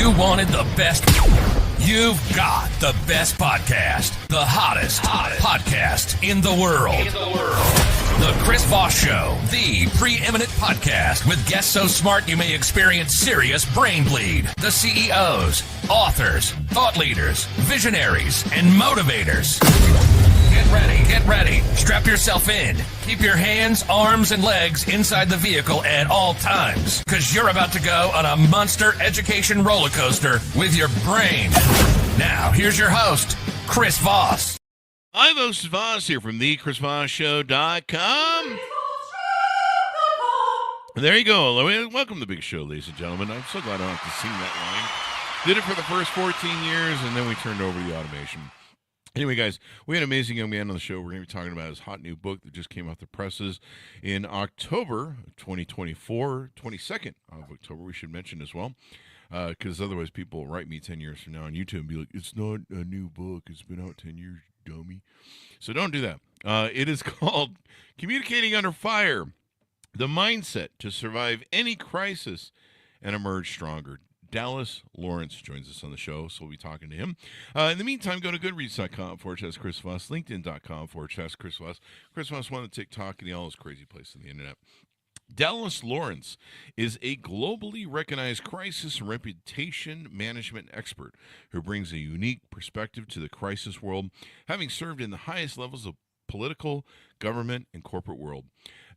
You wanted the best. You've got the best podcast, the hottest podcast in the world. The Chris Voss Show, the preeminent podcast with guests so smart you may experience serious brain bleed. The CEOs, authors, thought leaders, visionaries, and motivators. Get ready. Strap yourself in. Keep your hands, arms, and legs inside the vehicle at all times, because you're about to go on a monster education roller coaster with your brain. Now, here's your host, Chris Voss. I'm host Voss here from thechrisvossshow.com. There you go. Welcome to the big show, ladies and gentlemen. I'm so glad I don't have to sing that line. Did it for the first 14 years, and then we turned over the automation. Anyway, guys, we had an amazing young man on the show. We're going to be talking about his hot new book that just came off the presses in October 2024, 22nd of October, we should mention as well, because otherwise people will write me 10 years from now on YouTube and be like, it's not a new book. It's been out 10 years, dummy. So don't do that. It is called Communicating Under Fire, The Mindset to Survive Any Crisis and Emerge Stronger. Dallas Lawrence joins us on the show, so we'll be talking to him. In the meantime, go to goodreads.com/Chris Voss, LinkedIn.com/Chris Voss. Chris Voss won the TikTok and all those crazy places on the internet. Dallas Lawrence is a globally recognized crisis and reputation management expert who brings a unique perspective to the crisis world, having served in the highest levels of political, government, and corporate world.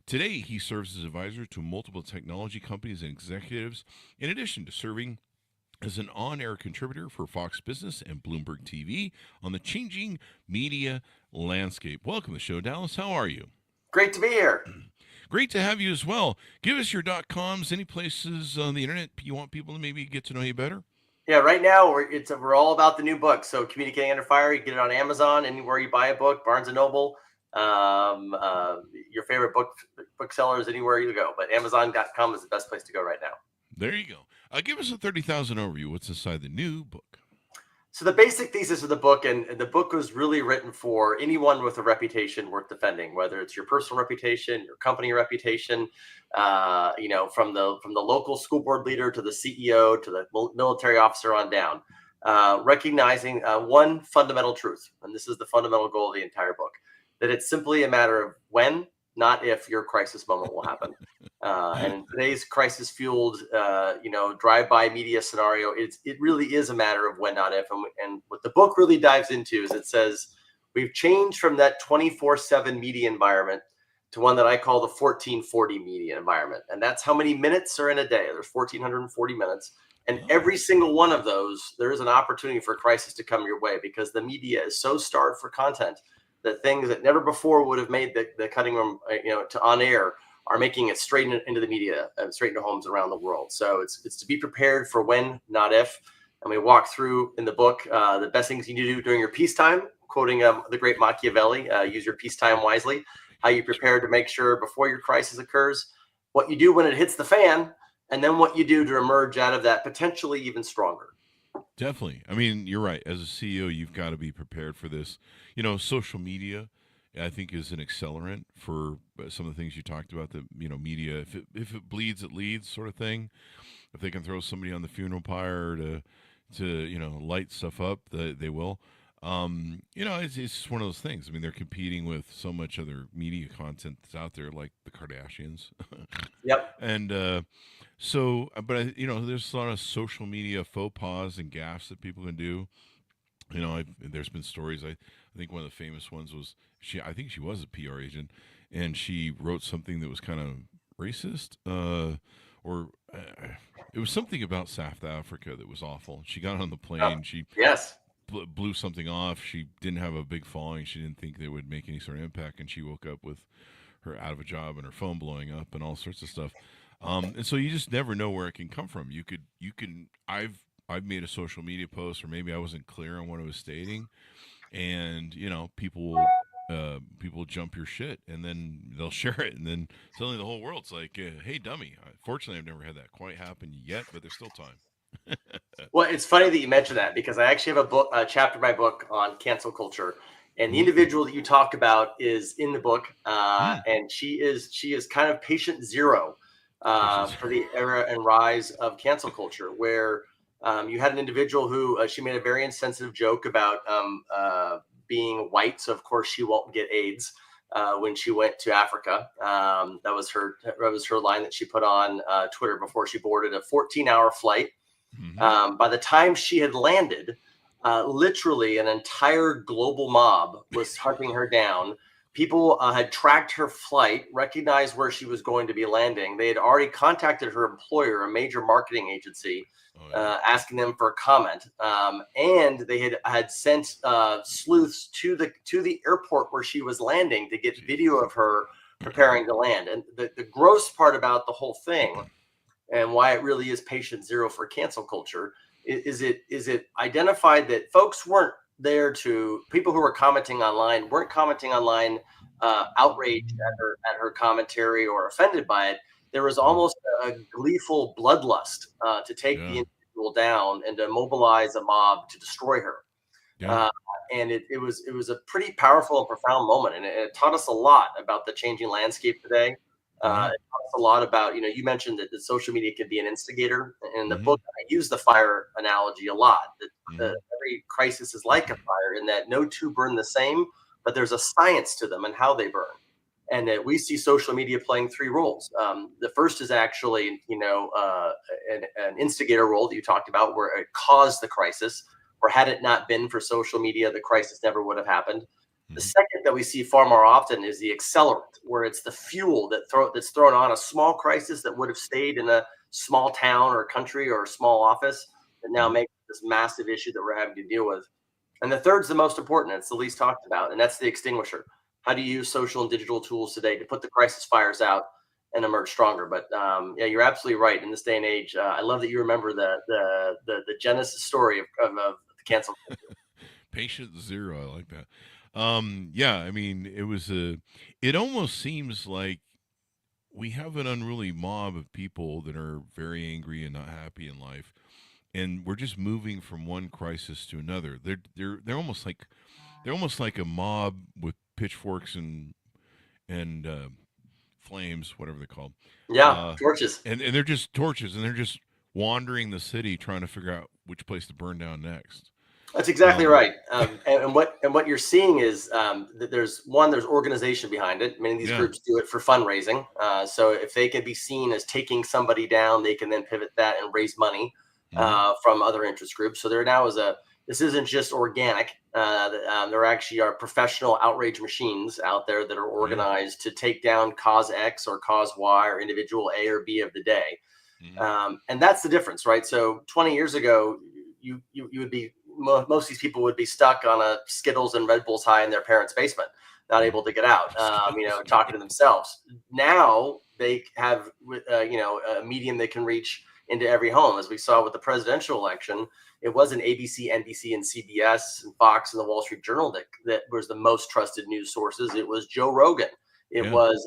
Today, he serves as advisor to multiple technology companies and executives, in addition to serving as an on-air contributor for Fox Business and Bloomberg TV on the changing media landscape. Welcome to the show, Dallas. How are you? Great to be here. Great to have you as well. Give us your .coms, any places on the internet you want people to maybe get to know you better? Yeah, right now we're all about the new book. So Communicating Under Fire, you get it on Amazon, anywhere you buy a book, Barnes & Noble, your favorite booksellers, anywhere you go. But Amazon.com is the best place to go right now. There you go. Give us a 30,000 overview. What's inside the new book? So the basic thesis of the book, and the book was really written for anyone with a reputation worth defending, whether it's your personal reputation, your company reputation, from the local school board leader to the CEO to the military officer on down, recognizing one fundamental truth, and this is the fundamental goal of the entire book, that it's simply a matter of when, not if, your crisis moment will happen. And in today's crisis-fueled, drive-by media scenario, it really is a matter of when, not if. And what the book really dives into is it says we've changed from that 24/7 media environment to one that I call the 1440 media environment. And that's how many minutes are in a day. There's 1,440 minutes. And every single one of those, there is an opportunity for a crisis to come your way, because the media is so starved for content that things that never before would have made the cutting room, to on air, are making it straight into the media and straight into homes around the world. So it's to be prepared for when, not if. And we walk through in the book the best things you need to do during your peacetime, quoting the great Machiavelli, use your peacetime wisely, how you prepare to make sure before your crisis occurs, what you do when it hits the fan, and then what you do to emerge out of that potentially even stronger. Definitely. I mean, you're right. As a CEO, you've got to be prepared for this. Social media, I think, is an accelerant for some of the things you talked about. The media, if it bleeds, it leads, sort of thing. If they can throw somebody on the funeral pyre to light stuff up, they will. It's just one of those things. I mean, they're competing with so much other media content that's out there, like the Kardashians. Yep. And there's a lot of social media faux pas and gaffes that people can do. There's been stories. I think one of the famous ones was I think she was a PR agent, and she wrote something that was kind of racist, or it was something about South Africa that was awful. She got on the plane. She blew something off. She didn't have a big following. She didn't think they would make any sort of impact, and she woke up with her out of a job and her phone blowing up and all sorts of stuff. And so you just never know where it can come from. I've made a social media post, or maybe I wasn't clear on what I was stating, and people will jump your shit, and then they'll share it, and then suddenly the whole world's like, "Hey, dummy!" Fortunately, I've never had that quite happen yet, but there's still time. Well, it's funny that you mentioned that, because I actually have a chapter in my book on cancel culture, and the individual that you talk about is in the book, and she is kind of patient zero for the era and rise of cancel culture, where You had an individual who she made a very insensitive joke about being white, so of course she won't get AIDS when she went to Africa. That was her line that she put on Twitter before she boarded a 14-hour flight. By the time she had landed, literally an entire global mob was hunting her down. People had tracked her flight, recognized where she was going to be landing. They had already contacted her employer, a major marketing agency, asking them for a comment. And they had sent sleuths to the airport where she was landing to get video of her preparing to land. And the gross part about the whole thing, and why it really is patient zero for cancel culture, is it identified that folks weren't there to, people who were commenting online weren't commenting online outraged at her commentary or offended by it. There was almost a gleeful bloodlust to take the individual down and to mobilize a mob to destroy her. And it was a pretty powerful and profound moment, and it taught us a lot about the changing landscape today. It taught us a lot about, you mentioned that social media can be an instigator. In the book, I use the fire analogy a lot. That every crisis is like a fire, in that no two burn the same, but there's a science to them and how they burn. And that we see social media playing three roles. The first is actually, an instigator role that you talked about, where it caused the crisis, or had it not been for social media, the crisis never would have happened. The second that we see far more often is the accelerant, where it's the fuel that's thrown on a small crisis that would have stayed in a small town or country or a small office, that now makes this massive issue that we're having to deal with. And the third's the most important. It's the least talked about, and that's the extinguisher. How do you use social and digital tools today to put the crisis fires out and emerge stronger? But you're absolutely right. In this day and age, I love that you remember the genesis story of the cancel culture. Patient zero. I like that. I mean, it almost seems like we have an unruly mob of people that are very angry and not happy in life, and we're just moving from one crisis to another. They're almost like a mob with pitchforks and flames, whatever they're called. Torches. And they're just torches, and they're just wandering the city trying to figure out which place to burn down next. That's exactly right. And what you're seeing is that there's organization behind it. Many of these groups do it for fundraising. So if they can be seen as taking somebody down, they can then pivot that and raise money from other interest groups. So there now is this isn't just organic. There actually are professional outrage machines out there that are organized to take down cause X or cause Y or individual A or B of the day. And that's the difference, right? So 20 years ago, you would be, most of these people would be stuck on a Skittles and Red Bulls high in their parents' basement, not able to get out, talking to themselves. Now they have, a medium they can reach into every home. As we saw with the presidential election, it wasn't ABC, NBC, and CBS and Fox and the Wall Street Journal that was the most trusted news sources. It was Joe Rogan. It was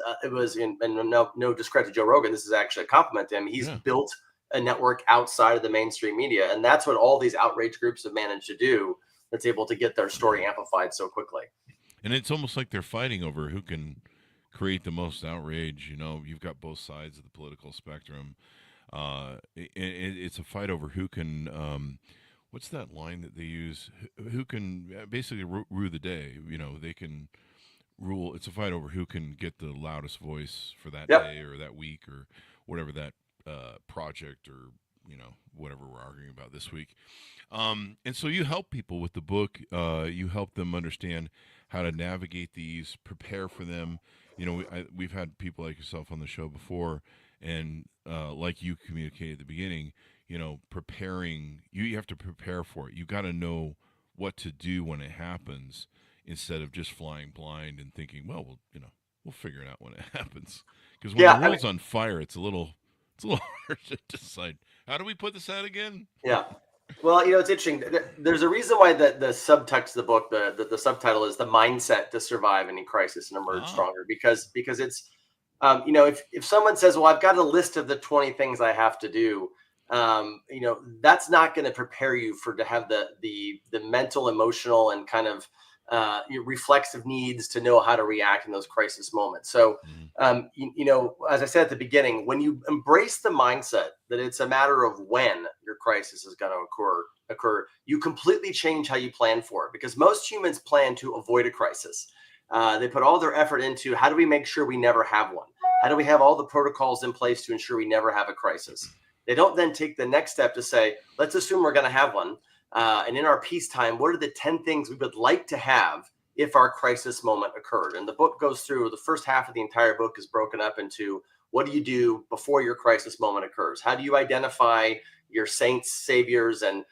no discredit to Joe Rogan. This is actually a compliment to him. He's built a network outside of the mainstream media. And that's what all these outrage groups have managed to do, that's able to get their story amplified so quickly. And it's almost like they're fighting over who can create the most outrage. You've got both sides of the political spectrum. It's a fight over who can, what's that line that they use? Who can basically rule the day? They can rule. It's a fight over who can get the loudest voice for that day or that week or whatever that project or whatever we're arguing about this week. And so you help people with the book. You help them understand how to navigate these, prepare for them. We've had people like yourself on the show before, and like you communicated at the beginning, preparing, you have to prepare for it. You got to know what to do when it happens, instead of just flying blind and thinking, well, we'll figure it out when it happens. Because when the world's on fire, it's a little hard to decide. How do we put this out again? Yeah. Well, it's interesting. There's a reason why the subtext of the book, the subtitle is "The Mindset to Survive Any Crisis and Emerge Stronger," because it's, if someone says, "Well, I've got a list of the 20 things I have to do," that's not going to prepare you to have the mental, emotional, and kind of reflexive needs to know how to react in those crisis moments. So, as I said at the beginning, when you embrace the mindset that it's a matter of when your crisis is going to occur, you completely change how you plan for it, because most humans plan to avoid a crisis. They put all their effort into how do we make sure we never have one? How do we have all the protocols in place to ensure we never have a crisis? They don't then take the next step to say, let's assume we're going to have one. And in our peacetime, what are the 10 things we would like to have if our crisis moment occurred? And the book goes through, the first half of the entire book is broken up into what do you do before your crisis moment occurs? How do you identify your saints, saviors, and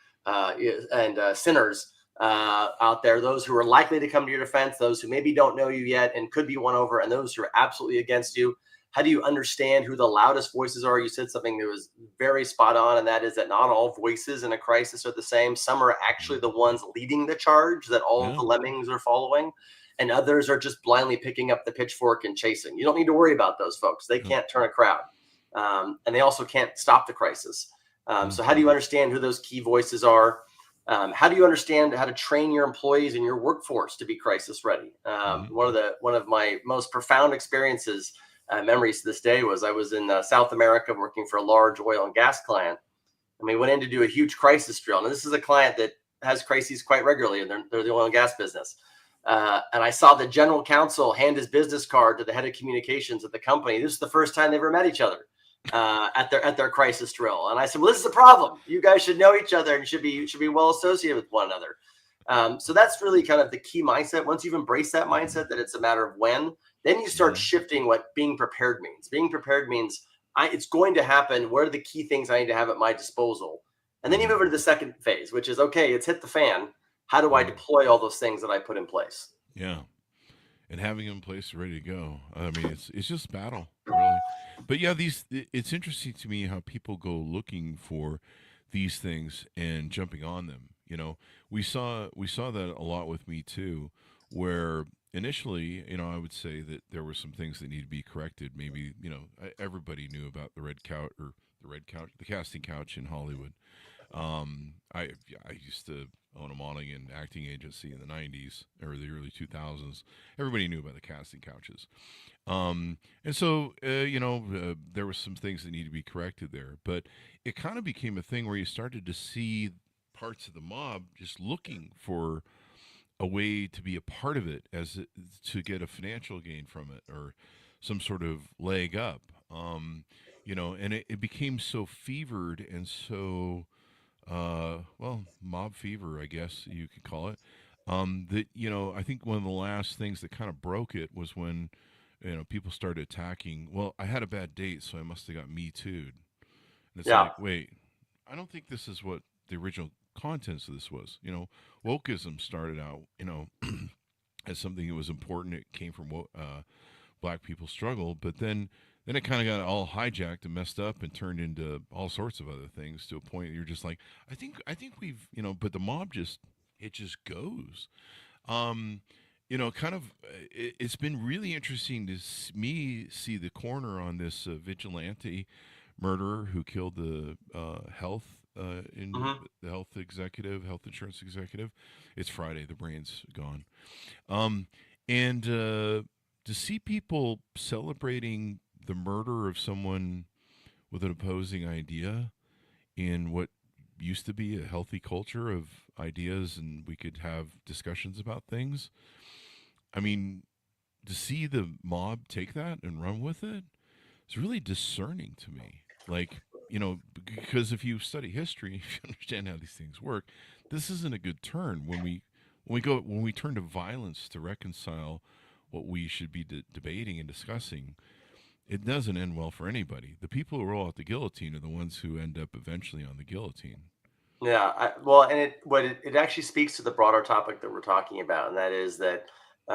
sinners out there, those who are likely to come to your defense, those who maybe don't know you yet and could be won over, and those who are absolutely against you? How do you understand who the loudest voices are? You said something that was very spot on, and that is that not all voices in a crisis are the same. Some are actually the ones leading the charge that all of the lemmings are following, and others are just blindly picking up the pitchfork and chasing. You don't need to worry about those folks. They can't turn a crowd, and they also can't stop the crisis. So how do you understand who those key voices are? How do you understand how to train your employees and your workforce to be crisis ready? One of my most profound experiences, memories to this day, was I was in South America working for a large oil and gas client, and we went in to do a huge crisis drill. And this is a client that has crises quite regularly, and they're the oil and gas business. And I saw the general counsel hand his business card to the head of communications at the company. This is the first time they ever met each other at their crisis drill. And I said, well, this is the problem. You guys should know each other and should be well associated with one another. So that's really kind of the key mindset. Once you've embraced that mindset that it's a matter of when, then you start shifting what being prepared means. Being prepared means it's going to happen. What are the key things I need to have at my disposal? And then you move into the second phase, which is, okay, it's hit the fan. How do I deploy all those things that I put in place? Yeah. And having them in place ready to go. I mean, it's just battle, really. But yeah, it's interesting to me how people go looking for these things and jumping on them. You know, we saw that a lot with Me Too, where initially, you know, I would say that there were some things that need to be corrected. Maybe, you know, everybody knew about the casting couch in Hollywood. I used to own a modeling and acting agency in the 90s or the early 2000s. Everybody knew about the casting couches. And so, there were some things that need to be corrected there. But it kind of became a thing where you started to see parts of the mob just looking for a way to be a part of it, to get a financial gain from it or some sort of leg up. And it became so fevered and so, mob fever, I guess you could call it. That, I think one of the last things that kind of broke it was when, people started attacking, well, I had a bad date, so I must have got Me Too'd. And it's like, wait, I don't think this is what the original contents of this was. Wokeism started out, as something that was important. It came from black people's struggle, but then it kind of got all hijacked and messed up and turned into all sorts of other things to a point that you're just like, I think we've, but the mob just goes. It's been really interesting to see the corner on this vigilante murderer who killed the health the health insurance executive. It's Friday. The brain's gone. And to see people celebrating the murder of someone with an opposing idea in what used to be a healthy culture of ideas, and we could have discussions about things. I mean, to see the mob take that and run with it, it's really discerning to me. Like, because if you study history, if you understand how these things work, this isn't a good turn when we turn to violence to reconcile what we should be debating and discussing. It doesn't end well for anybody. The people who roll out the guillotine are the ones who end up eventually on the guillotine. Yeah, it actually speaks to the broader topic that we're talking about, and that is that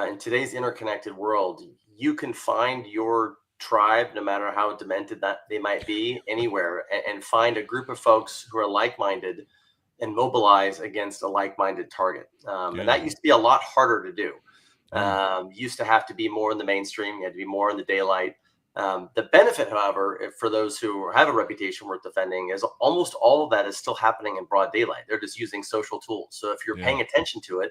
in today's interconnected world, you can find your tribe, no matter how demented that they might be, anywhere, and find a group of folks who are like-minded and mobilize against a like-minded target. And that used to be a lot harder to do. Used to have to be more in the mainstream. You had to be more in the daylight. The benefit, however, for those who have a reputation worth defending, is almost all of that is still happening in broad daylight. They're just using social tools. So if you're paying attention to it,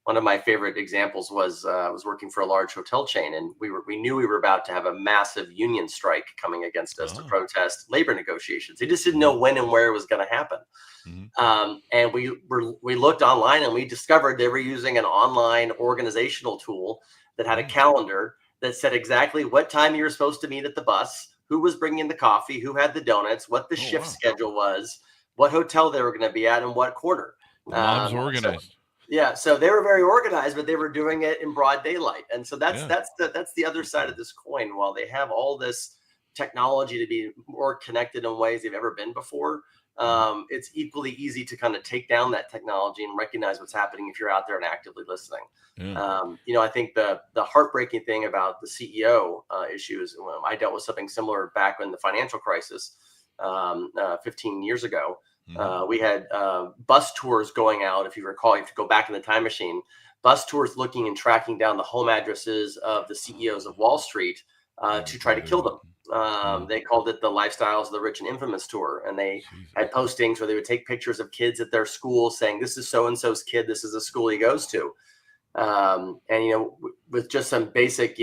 one of my favorite examples was I was working for a large hotel chain, and we knew we were about to have a massive union strike coming against us to protest labor negotiations. They just didn't know when and where it was going to happen. And we looked online, and we discovered they were using an online organizational tool that had a calendar that said exactly what time you were supposed to meet at the bus, who was bringing the coffee, who had the donuts, what the shift schedule was, what hotel they were going to be at, and what corner. The mob's organized. So they were very organized, but they were doing it in broad daylight. And so that's the other side of this coin. While they have all this technology to be more connected in ways they've ever been before, it's equally easy to kind of take down that technology and recognize what's happening if you're out there and actively listening. I think the heartbreaking thing about the CEO issue is I dealt with something similar back in the financial crisis 15 years ago. We had bus tours going out. If you recall, if you go back in the time machine, bus tours looking and tracking down the home addresses of the CEOs of Wall Street to try to kill them. They called it the Lifestyles of the Rich and Infamous tour. And they had postings where they would take pictures of kids at their school saying, this is so-and-so's kid. This is the school he goes to. With just some basic,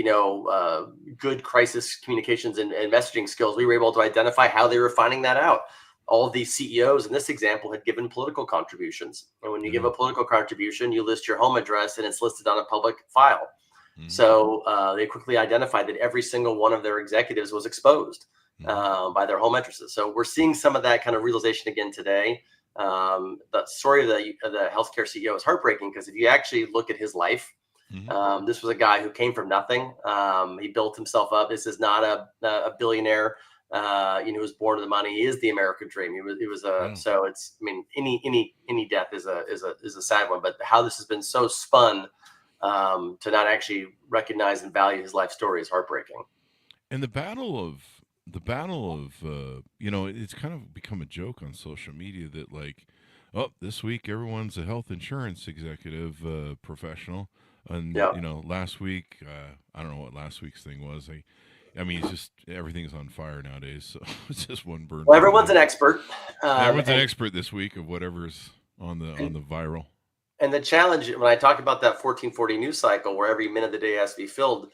good crisis communications and messaging skills, we were able to identify how they were finding that out. All of these CEOs in this example had given political contributions. And when you give a political contribution, you list your home address and it's listed on a public file. So they quickly identified that every single one of their executives was exposed by their home addresses. So we're seeing some of that kind of realization again today. The story of the healthcare CEO is heartbreaking because if you actually look at his life, this was a guy who came from nothing. He built himself up. This is not a billionaire. Who was born to the money. He is the American dream. So it's, any death is a sad one, but how this has been so spun to not actually recognize and value his life story is heartbreaking. And the battle of it's kind of become a joke on social media that this week everyone's a health insurance executive professional, and last week I don't know what last week's thing was. It's just everything's on fire nowadays, so it's just one burn. Well, everyone's an expert. Everyone's an expert this week of whatever's on the viral. And the challenge when I talk about that 1440 news cycle, where every minute of the day has to be filled,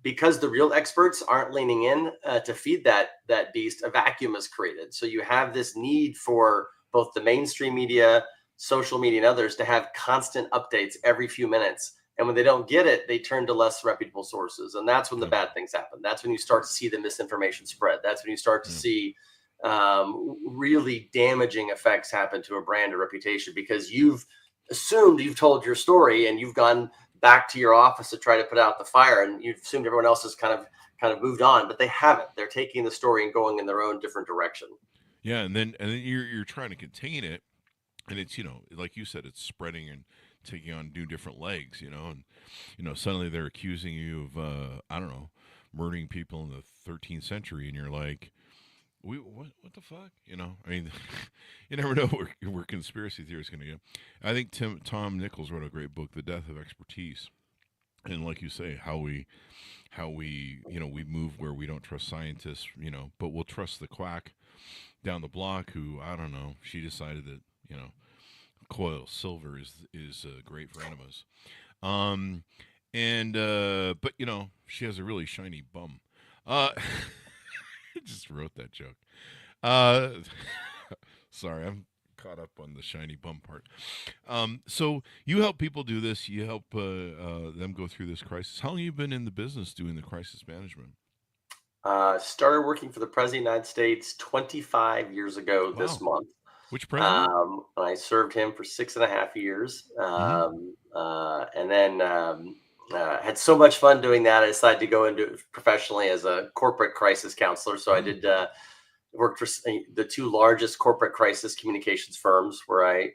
because the real experts aren't leaning in to feed that beast, a vacuum is created. So you have this need for both the mainstream media, social media, and others to have constant updates every few minutes. And when they don't get it, they turn to less reputable sources. And that's when the bad things happen. That's when you start to see the misinformation spread. That's when you start to see really damaging effects happen to a brand or reputation, because you've assumed you've told your story and you've gone back to your office to try to put out the fire, and you've assumed everyone else has kind of moved on, but they haven't. They're taking the story and going in their own different direction. Yeah, and then you're trying to contain it, and it's like you said, it's spreading and taking on new different legs, and suddenly they're accusing you of murdering people in the 13th century, and you're like, what the fuck? You never know where conspiracy theory is going to go. I think Tom Nichols wrote a great book, The Death of Expertise, and like you say, how we we move where we don't trust scientists, but we'll trust the quack down the block who, I don't know, she decided that coil silver is great for enemas, but she has a really shiny bum. I just wrote that joke. Sorry, I'm caught up on the shiny bum part. So you help people do this. You help them go through this crisis. How long have you been in the business doing the crisis management? Started working for the President of the United States 25 years ago this month. Which president? I served him for 6.5 years. And then had so much fun doing that, I decided to go into it professionally as a corporate crisis counselor. So I did work for the two largest corporate crisis communications firms, where I,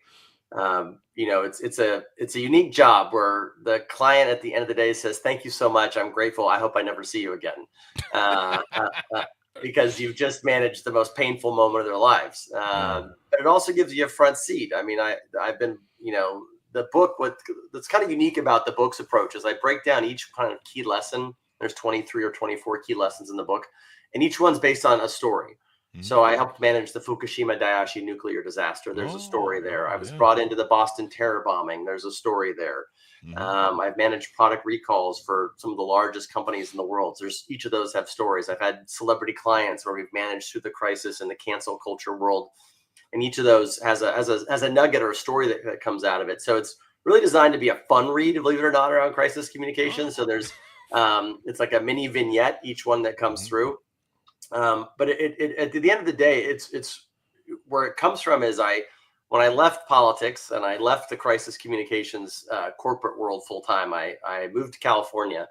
it's a unique job where the client at the end of the day says, "Thank you so much. I'm grateful. I hope I never see you again." Because you've just managed the most painful moment of their lives. But it also gives you a front seat. I've been, the book, that's kind of unique about the book's approach is I break down each kind of key lesson. There's 23 or 24 key lessons in the book, and each one's based on a story. So I helped manage the Fukushima Daiichi nuclear disaster. There's a story there. I was brought into the Boston terror bombing. There's a story there. I've managed product recalls for some of the largest companies in the world. Each of those have stories. I've had celebrity clients where we've managed through the crisis in the cancel culture world, and each of those has a nugget or a story that comes out of it. So it's really designed to be a fun read, believe it or not, around crisis communication. So there's it's like a mini vignette, each one that comes through. But at the end of the day, it's where it comes from is when I left politics and I left the crisis communications corporate world full time, I moved to California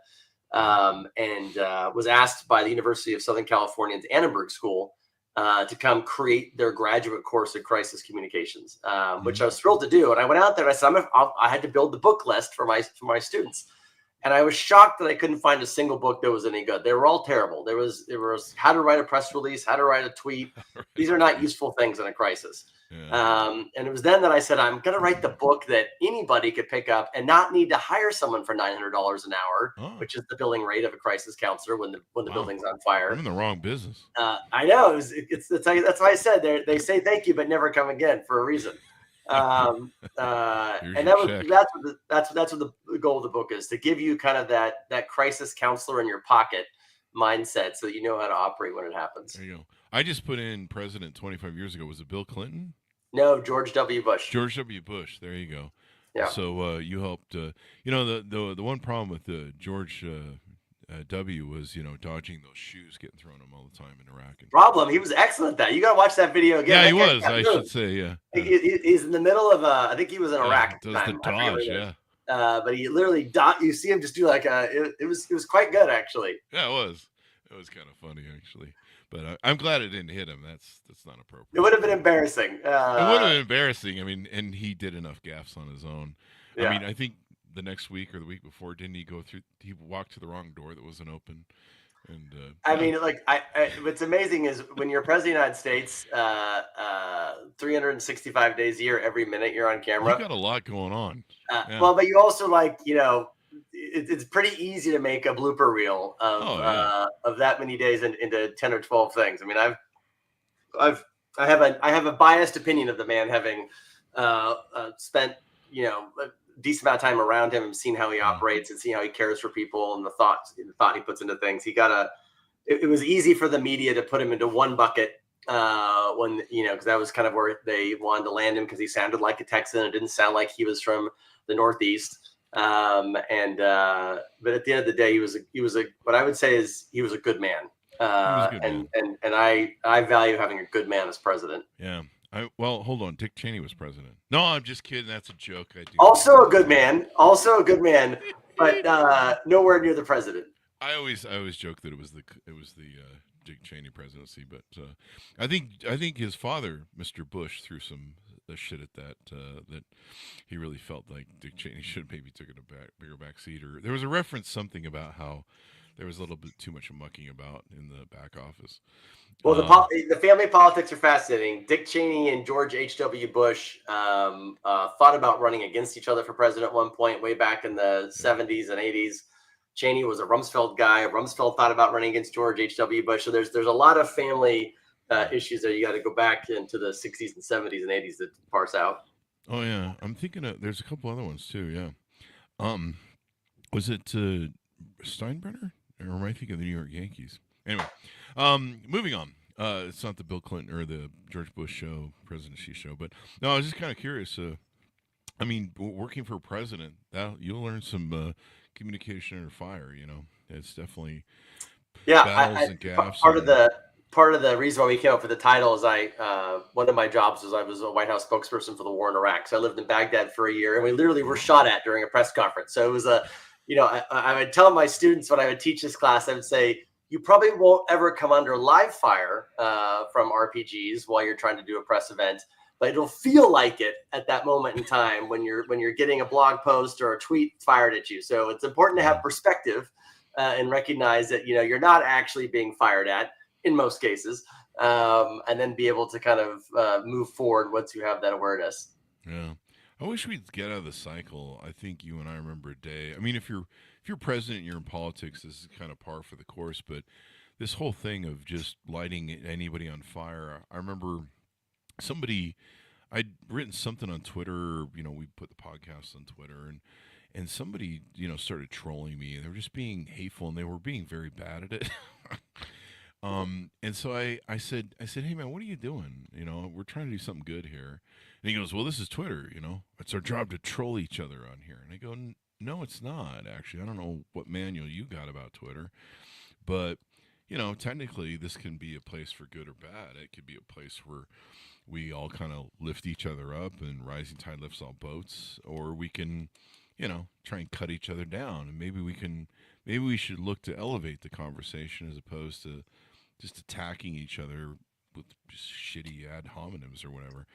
and was asked by the University of Southern California's Annenberg School to come create their graduate course in crisis communications, which I was thrilled to do. And I went out there and I said, I had to build the book list for my students. And I was shocked that I couldn't find a single book that was any good. They were all terrible. There was how to write a press release, how to write a tweet. These are not useful things in a crisis. And it was then that I said, I'm going to write the book that anybody could pick up and not need to hire someone for $900 an hour, which is the billing rate of a crisis counselor when the building's on fire. I'm in the wrong business. I know. That's why I said they say thank you, but never come again for a reason. And that's what the goal of the book is, to give you kind of that crisis counselor in your pocket mindset so that you know how to operate when it happens. There you go. I just put in president 25 years ago. Was it Bill Clinton? No, George W. Bush. George W. Bush. There you go. Yeah. So you helped. The one problem with George W. was dodging those shoes getting thrown at him all the time in Iraq. Problem. He was excellent at that. You got to watch that video again. Yeah, he was. I should say. Yeah. He's in the middle of I think he was in Iraq. Does the dodge? Yeah. But he literally you see him just do like it was quite good actually. Yeah, it was. It was kind of funny actually. But I'm glad it didn't hit him. That's not appropriate. It would have been embarrassing. It would have been embarrassing. I mean, and he did enough gaffes on his own. Yeah. I mean, I think the next week or the week before, didn't he he walked to the wrong door that wasn't open? And I mean, like, what's amazing is when you're president of the United States, 365 days a year, every minute you're on camera. You got a lot going on. Well, but you also it's pretty easy to make a blooper reel of that many days into 10 or 12 things. I mean, I have a biased opinion of the man, having spent a decent amount of time around him and seen how he operates and seeing how he cares for people and the thought he puts into things. It was easy for the media to put him into one bucket because that was kind of where they wanted to land him, because he sounded like a Texan. It didn't sound like he was from the Northeast. But at the end of the day, he was what I would say is he was a good man. And I value having a good man as president. Yeah. Well, hold on. Dick Cheney was president. No, I'm just kidding. That's a joke. I do. Also a good man, but nowhere near the president. I always joke that it was the Dick Cheney presidency, but I think his father, Mr. Bush, threw some shit at that he really felt like Dick Cheney should maybe took it a bigger back seat, or there was a reference something about how there was a little bit too much mucking about in the back office. Well, the family politics are fascinating. Dick Cheney and George H.W. Bush thought about running against each other for president at one point, way back in the 70s and 80s. Cheney was a Rumsfeld guy. Rumsfeld thought about running against George H.W. Bush. So there's a lot of family issues that you got to go back into the 60s and 70s and 80s to parse out. Oh yeah, I'm thinking there's a couple other ones too. Yeah, was it Steinbrenner, or am I thinking of the New York Yankees? Anyway, moving on. It's not the Bill Clinton or the George Bush show, presidency show, but no, I was just kind of curious. I mean, working for a president, you'll learn some communication under fire. It's definitely battles and gaffes. Part of the reason why we came up with the title is one of my jobs was I was a White House spokesperson for the war in Iraq. So I lived in Baghdad for a year, and we literally were shot at during a press conference. So it was I would tell my students when I would teach this class, I would say, you probably won't ever come under live fire from RPGs while you're trying to do a press event, but it'll feel like it at that moment in time when you're getting a blog post or a tweet fired at you. So it's important to have perspective and recognize that you're not actually being fired at in most cases, and then be able to kind of move forward once you have that awareness. Yeah. I wish we'd get out of the cycle. I think you and I remember a day. I mean, if you're president, you're in politics, this is kind of par for the course. But this whole thing of just lighting anybody on fire. I remember I'd written something on Twitter. We put the podcast on Twitter, and somebody started trolling me, and they were just being hateful, and they were being very bad at it. And so I said, hey man, what are you doing? We're trying to do something good here. And he goes, well, this is Twitter. It's our job to troll each other on here. And I go, no, it's not actually. I don't know what manual you got about Twitter, but technically this can be a place for good or bad. It could be a place where we all kind of lift each other up, and rising tide lifts all boats, or we can, try and cut each other down. And maybe we should look to elevate the conversation as opposed to just attacking each other with just shitty ad hominems or whatever.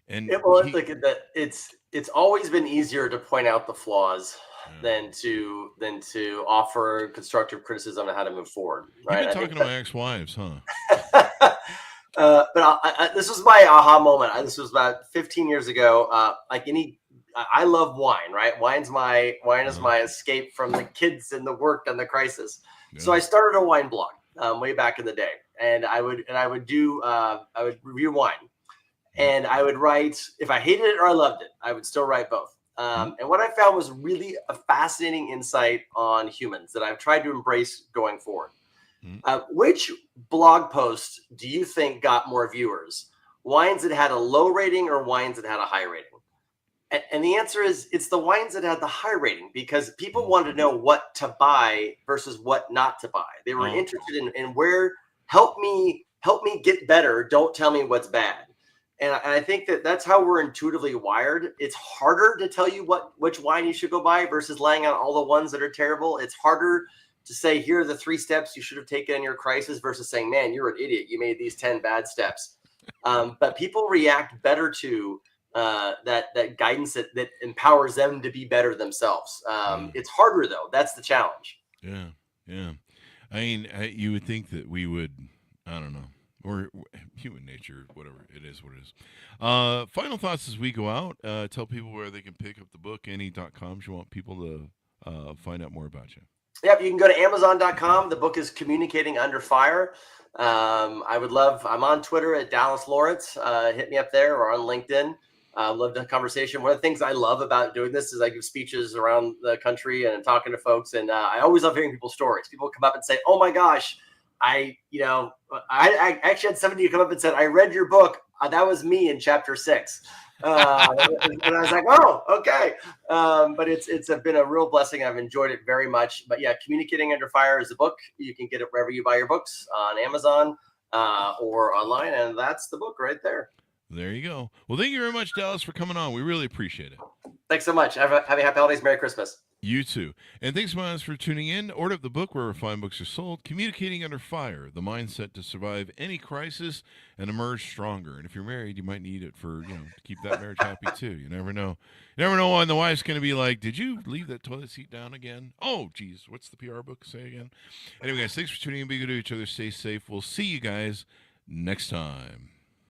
And it's always been easier to point out the flaws than to offer constructive criticism on how to move forward. Right? You've been talking to my ex-wives, huh? But this was my aha moment. This was about 15 years ago. I love wine, right? Wine is my escape from the kids and the work and the crisis. Yeah. So I started a wine blog way back in the day, and I would review wine, and I would write, if I hated it or I loved it, I would still write both. And what I found was really a fascinating insight on humans that I've tried to embrace going forward. Which blog post do you think got more viewers? Wines that had a low rating or wines that had a high rating? And the answer is it's the wines that had the high rating, because people wanted to know what to buy versus what not to buy. They were interested in where, help me get better. Don't tell me what's bad. And I think that's how we're intuitively wired. It's harder to tell you which wine you should go buy versus laying out all the ones that are terrible. It's harder to say, here are the 3 steps you should have taken in your crisis versus saying, man, you're an idiot. You made these 10 bad steps. But people react better to that guidance that empowers them to be better themselves. It's harder though. That's the challenge. Yeah. I mean, you would think that we would, I don't know, or human nature, whatever it is, what it is. Final thoughts as we go out. Tell people where they can pick up the book, any.com, if you want people to find out more about you. Yep, you can go to Amazon.com. The book is Communicating Under Fire. I'm on Twitter at Dallas Lawrence. Hit me up there, or on LinkedIn. Love the conversation. One of the things I love about doing this is I give speeches around the country and talking to folks. And I always love hearing people's stories. People come up and say, oh my gosh, I actually had somebody come up and said, I read your book. That was me in chapter 6. And I was like, oh, okay. But it's been a real blessing. I've enjoyed it very much. But yeah, Communicating Under Fire is a book. You can get it wherever you buy your books, on Amazon or online. And that's the book right there. There you go. Well, thank you very much, Dallas, for coming on. We really appreciate it. Thanks so much. Have a happy holidays. Merry Christmas. You too. And thanks, Miles, for tuning in. Order up the book wherever fine books are sold. Communicating Under Fire, the mindset to survive any crisis and emerge stronger. And if you're married, you might need it for, to keep that marriage happy too. You never know. You never know when the wife's going to be like, did you leave that toilet seat down again? Oh, geez. What's the PR book say again? Anyway, guys, thanks for tuning in. Be good to each other. Stay safe. We'll see you guys next time.